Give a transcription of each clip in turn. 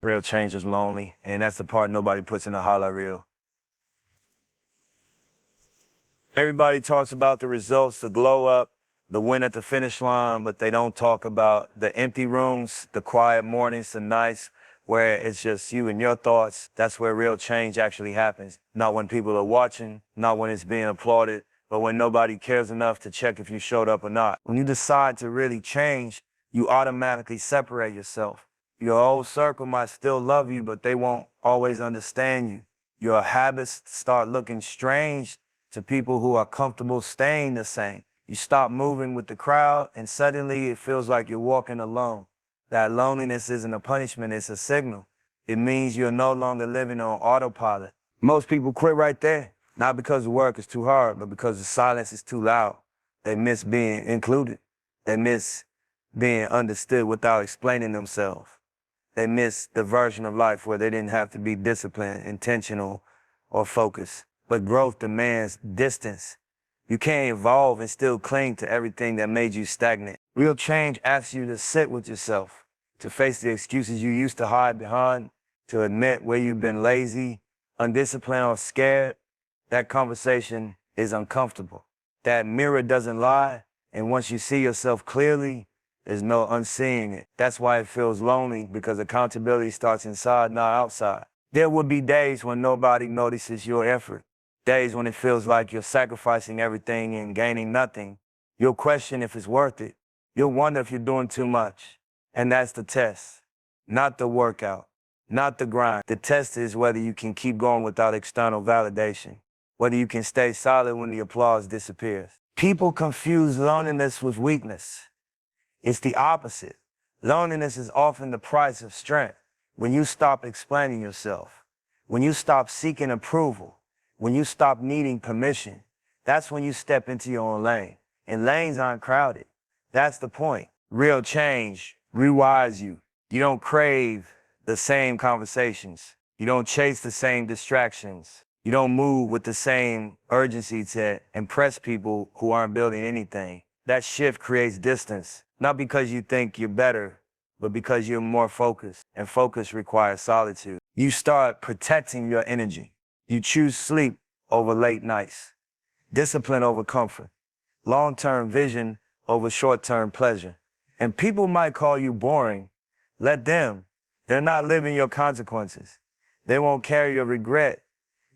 Real change is lonely, and that's the part nobody puts in the highlight reel. Everybody talks about the results, the glow up, the win at the finish line, but they don't talk about the empty rooms, the quiet mornings, the nights where it's just you and your thoughts. That's where real change actually happens. Not when people are watching, not when it's being applauded, but when nobody cares enough to check if you showed up or not. When you decide to really change, you automatically separate yourself. Your old circle might still love you, but they won't always understand you. Your habits start looking strange to people who are comfortable staying the same. You stop moving with the crowd, and suddenly it feels like you're walking alone. That loneliness isn't a punishment, it's a signal. It means you're no longer living on autopilot. Most people quit right there, not because the work is too hard, but because the silence is too loud. They miss being included. They miss being understood without explaining themselves. They miss the version of life where they didn't have to be disciplined, intentional, or focused. But growth demands distance. You can't evolve and still cling to everything that made you stagnant. Real change asks you to sit with yourself, to face the excuses you used to hide behind, to admit where you've been lazy, undisciplined, or scared. That conversation is uncomfortable. That mirror doesn't lie, and once you see yourself clearly, there's no unseeing it. That's why it feels lonely, because accountability starts inside, not outside. There will be days when nobody notices your effort. Days when it feels like you're sacrificing everything and gaining nothing. You'll question if it's worth it. You'll wonder if you're doing too much. And that's the test, not the workout, not the grind. The test is whether you can keep going without external validation, whether you can stay solid when the applause disappears. People confuse loneliness with weakness. It's the opposite. Loneliness is often the price of strength. When you stop explaining yourself, when you stop seeking approval, when you stop needing permission, that's when you step into your own lane. And lanes aren't crowded. That's the point. Real change rewires you. You don't crave the same conversations. You don't chase the same distractions. You don't move with the same urgency to impress people who aren't building anything. That shift creates distance, not because you think you're better, but because you're more focused, and focus requires solitude. You start protecting your energy. You choose sleep over late nights, discipline over comfort, long-term vision over short-term pleasure. And people might call you boring. Let them. They're not living your consequences. They won't carry your regret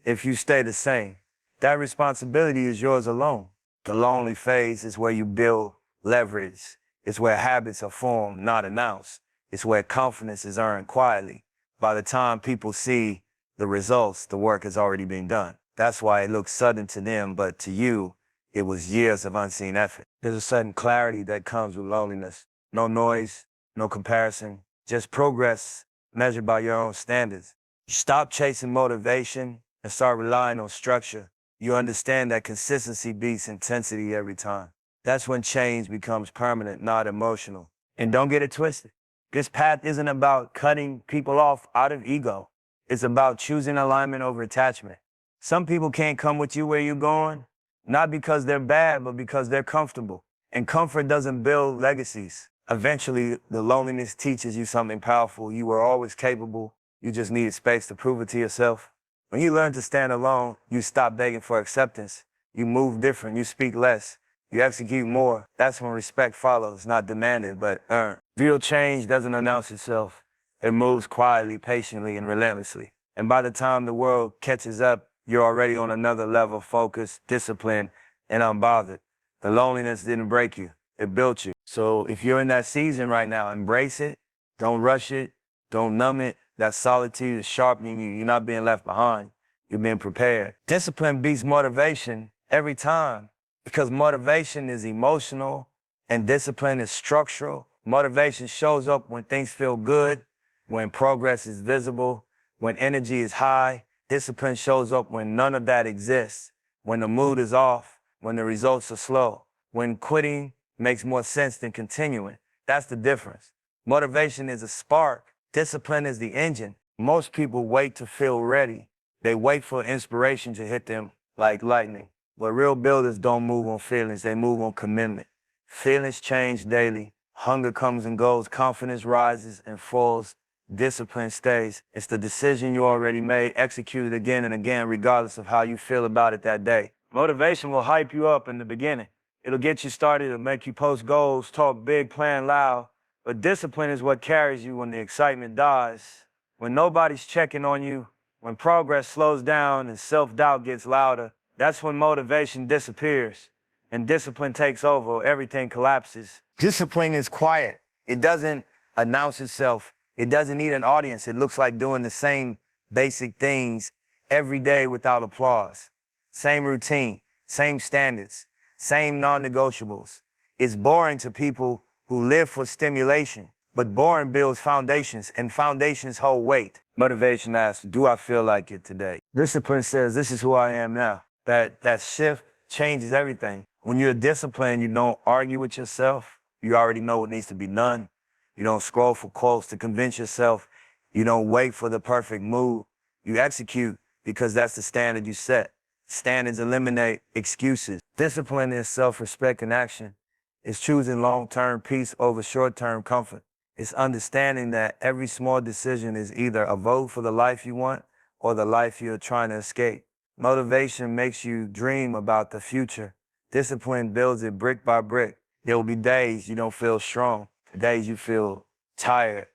if you stay the same. That responsibility is yours alone. The lonely phase is where you build leverage. It's where habits are formed, not announced. It's where confidence is earned quietly. By the time people see the results, the work has already been done. That's why it looks sudden to them, but to you, it was years of unseen effort. There's a sudden clarity that comes with loneliness. No noise, no comparison, just progress measured by your own standards. You stop chasing motivation and start relying on structure. You understand that consistency beats intensity every time. That's when change becomes permanent, not emotional. And don't get it twisted. This path isn't about cutting people off out of ego. It's about choosing alignment over attachment. Some people can't come with you where you're going, not because they're bad, but because they're comfortable. And comfort doesn't build legacies. Eventually, the loneliness teaches you something powerful. You were always capable. You just needed space to prove it to yourself. When you learn to stand alone, you stop begging for acceptance. You move different. You speak less. You execute more. That's when respect follows, not demanded, but earned. Real change doesn't announce itself. It moves quietly, patiently, and relentlessly. And by the time the world catches up, you're already on another level, focused, disciplined, and unbothered. The loneliness didn't break you. It built you. So if you're in that season right now, embrace it. Don't rush it. Don't numb it. That solitude is sharpening you. You're not being left behind. You're being prepared. Discipline beats motivation every time, because motivation is emotional and discipline is structural. Motivation shows up when things feel good, when progress is visible, when energy is high. Discipline shows up when none of that exists, when the mood is off, when the results are slow, when quitting makes more sense than continuing. That's the difference. Motivation is a spark. Discipline is the engine. Most people wait to feel ready. They wait for inspiration to hit them like lightning. But real builders don't move on feelings, they move on commitment. Feelings change daily. Hunger comes and goes, confidence rises and falls. discipline stays. It's the decision you already made, executed again and again, regardless of how you feel about it that day. Motivation will hype you up in the beginning. It'll get you started, it'll make you post goals, talk big, plan loud. But discipline is what carries you when the excitement dies. When nobody's checking on you, when progress slows down and self-doubt gets louder, that's when motivation disappears and discipline takes over, everything collapses. Discipline is quiet. It doesn't announce itself. It doesn't need an audience. It looks like doing the same basic things every day without applause. Same routine, same standards, same non-negotiables. It's boring to people who live for stimulation, but boring builds foundations, and foundations hold weight. Motivation asks, do I feel like it today? Discipline says, this is who I am now. That shift changes everything. When you're disciplined, you don't argue with yourself. You already know what needs to be done. You don't scroll for quotes to convince yourself. You don't wait for the perfect move. You execute because that's the standard you set. Standards eliminate excuses. Discipline is self-respect in action. It's choosing long-term peace over short-term comfort. It's understanding that every small decision is either a vote for the life you want or the life you're trying to escape. Motivation makes you dream about the future. Discipline builds it brick by brick. There will be days you don't feel strong, days you feel tired,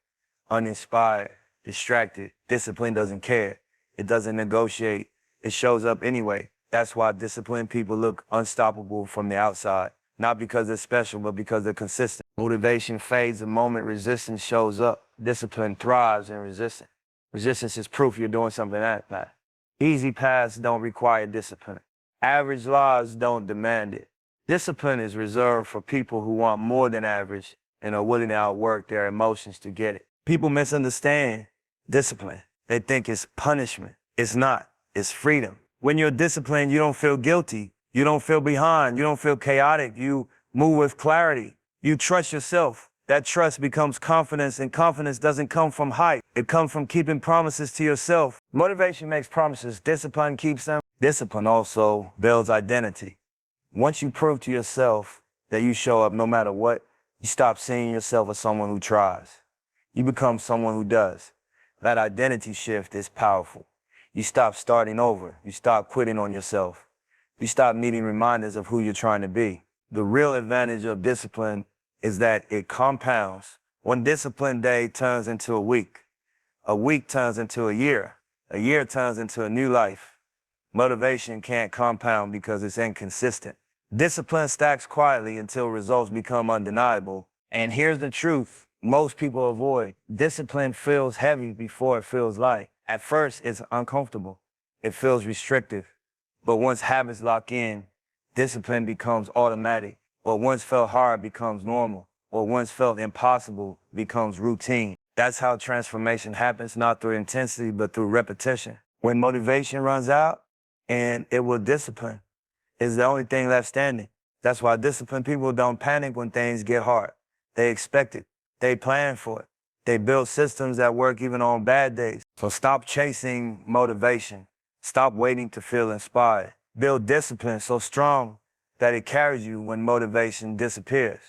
uninspired, distracted. Discipline doesn't care. It doesn't negotiate. It shows up anyway. That's why disciplined people look unstoppable from the outside. Not because they're special, but because they're consistent. Motivation fades the moment resistance shows up. Discipline thrives in resistance. Resistance is proof you're doing something that bad. Easy paths don't require discipline. Average lives don't demand it. Discipline is reserved for people who want more than average and are willing to outwork their emotions to get it. People misunderstand discipline. They think it's punishment. It's not. It's freedom. When you're disciplined, you don't feel guilty. You don't feel behind. You don't feel chaotic. You move with clarity. You trust yourself. That trust becomes confidence, and confidence doesn't come from hype. It comes from keeping promises to yourself. Motivation makes promises. Discipline keeps them. Discipline also builds identity. Once you prove to yourself that you show up no matter what, you stop seeing yourself as someone who tries. You become someone who does. That identity shift is powerful. You stop starting over. You stop quitting on yourself. You stop needing reminders of who you're trying to be. The real advantage of discipline is that it compounds. One disciplined day turns into a week turns into a year turns into a new life. Motivation can't compound because it's inconsistent. Discipline stacks quietly until results become undeniable. And here's the truth most people avoid. Discipline feels heavy before it feels light. At first, it's uncomfortable. It feels restrictive. But once habits lock in, discipline becomes automatic. What once felt hard becomes normal. What once felt impossible becomes routine. That's how transformation happens, not through intensity, but through repetition. When motivation runs out, and it will discipline, is the only thing left standing. That's why disciplined people don't panic when things get hard. They expect it. They plan for it. They build systems that work even on bad days. So stop chasing motivation. Stop waiting to feel inspired. Build discipline so strong that it carries you when motivation disappears.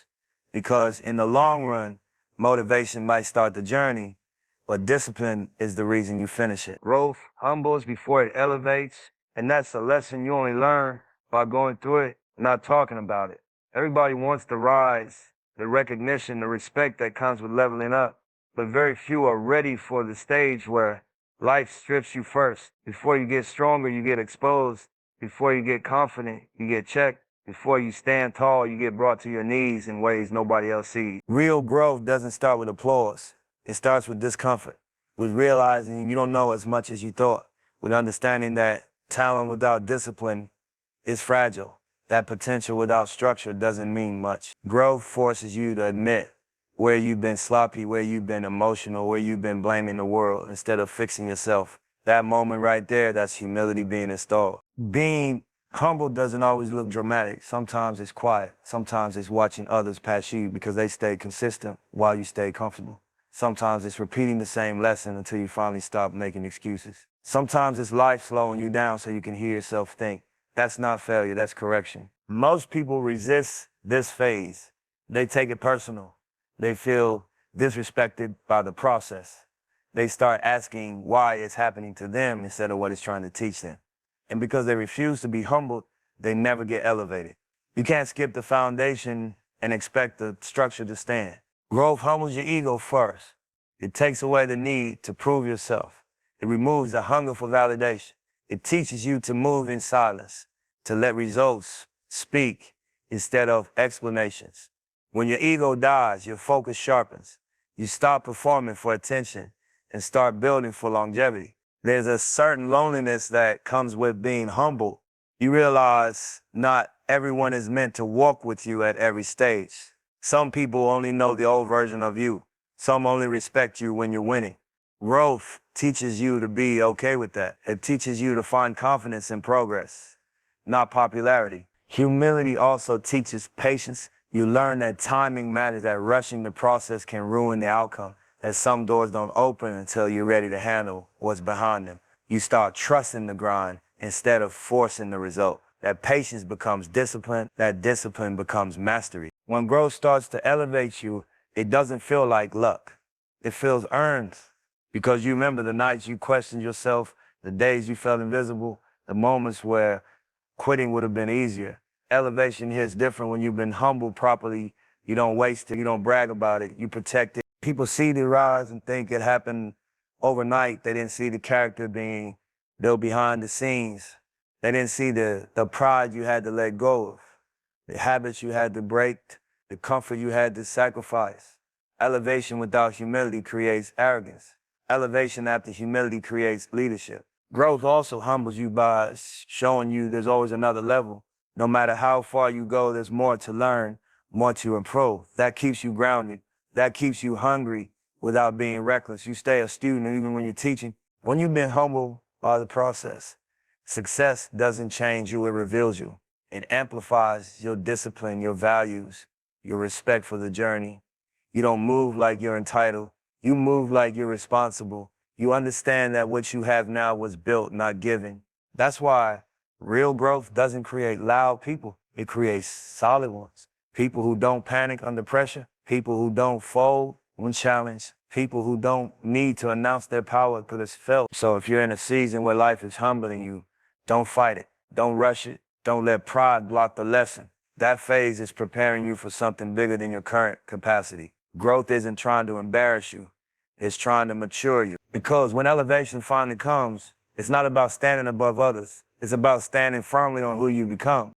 Because in the long run, motivation might start the journey, but discipline is the reason you finish it. Growth humbles before it elevates, and that's a lesson you only learn by going through it, not talking about it. Everybody wants the rise, the recognition, the respect that comes with leveling up, but very few are ready for the stage where life strips you first. Before you get stronger, you get exposed. Before you get confident, you get checked. Before you stand tall, you get brought to your knees in ways nobody else sees. Real growth doesn't start with applause. It starts with discomfort, with realizing you don't know as much as you thought, with understanding that talent without discipline is fragile. That potential without structure doesn't mean much. Growth forces you to admit where you've been sloppy, where you've been emotional, where you've been blaming the world instead of fixing yourself. That moment right there, that's humility being installed. Being humble doesn't always look dramatic. Sometimes it's quiet. Sometimes it's watching others pass you because they stay consistent while you stay comfortable. Sometimes it's repeating the same lesson until you finally stop making excuses. Sometimes it's life slowing you down so you can hear yourself think. That's not failure, that's correction. Most people resist this phase. They take it personal. They feel disrespected by the process. they start asking why it's happening to them instead of what it's trying to teach them. And because they refuse to be humbled, they never get elevated. You can't skip the foundation and expect the structure to stand. Growth humbles your ego first. It takes away the need to prove yourself. It removes the hunger for validation. It teaches you to move in silence, to let results speak instead of explanations. When your ego dies, your focus sharpens. You stop performing for attention and start building for longevity. There's a certain loneliness that comes with being humble. You realize not everyone is meant to walk with you at every stage. Some people only know the old version of you. Some only respect you when you're winning. Growth teaches you to be okay with that. It teaches you to find confidence in progress, not popularity. Humility also teaches patience. You learn that timing matters, that rushing the process can ruin the outcome, that some doors don't open until you're ready to handle what's behind them. You start trusting the grind instead of forcing the result. That patience becomes discipline, that discipline becomes mastery. When growth starts to elevate you, it doesn't feel like luck. It feels earned because you remember the nights you questioned yourself, the days you felt invisible, the moments where quitting would have been easier. Elevation here is different when you've been humbled properly. You don't waste it. You don't brag about it. You protect it. People see the rise and think it happened overnight. They didn't see the character being built behind the scenes. They didn't see the pride you had to let go of, the habits you had to break, the comfort you had to sacrifice. Elevation without humility creates arrogance. Elevation after humility creates leadership. Growth also humbles you by showing you there's always another level. No matter how far you go, there's more to learn, more to improve. That keeps you grounded. That keeps you hungry without being reckless. You stay a student even when you're teaching. When you've been humbled by the process, success doesn't change you, it reveals you. It amplifies your discipline, your values, your respect for the journey. You don't move like you're entitled. You move like you're responsible. You understand that what you have now was built, not given. That's why real growth doesn't create loud people. It creates solid ones. People who don't panic under pressure. People who don't fold when challenged. People who don't need to announce their power because it's felt. So if you're in a season where life is humbling you, don't fight it. Don't rush it. Don't let pride block the lesson. That phase is preparing you for something bigger than your current capacity. Growth isn't trying to embarrass you. It's trying to mature you. Because when elevation finally comes, it's not about standing above others. It's about standing firmly on who you become.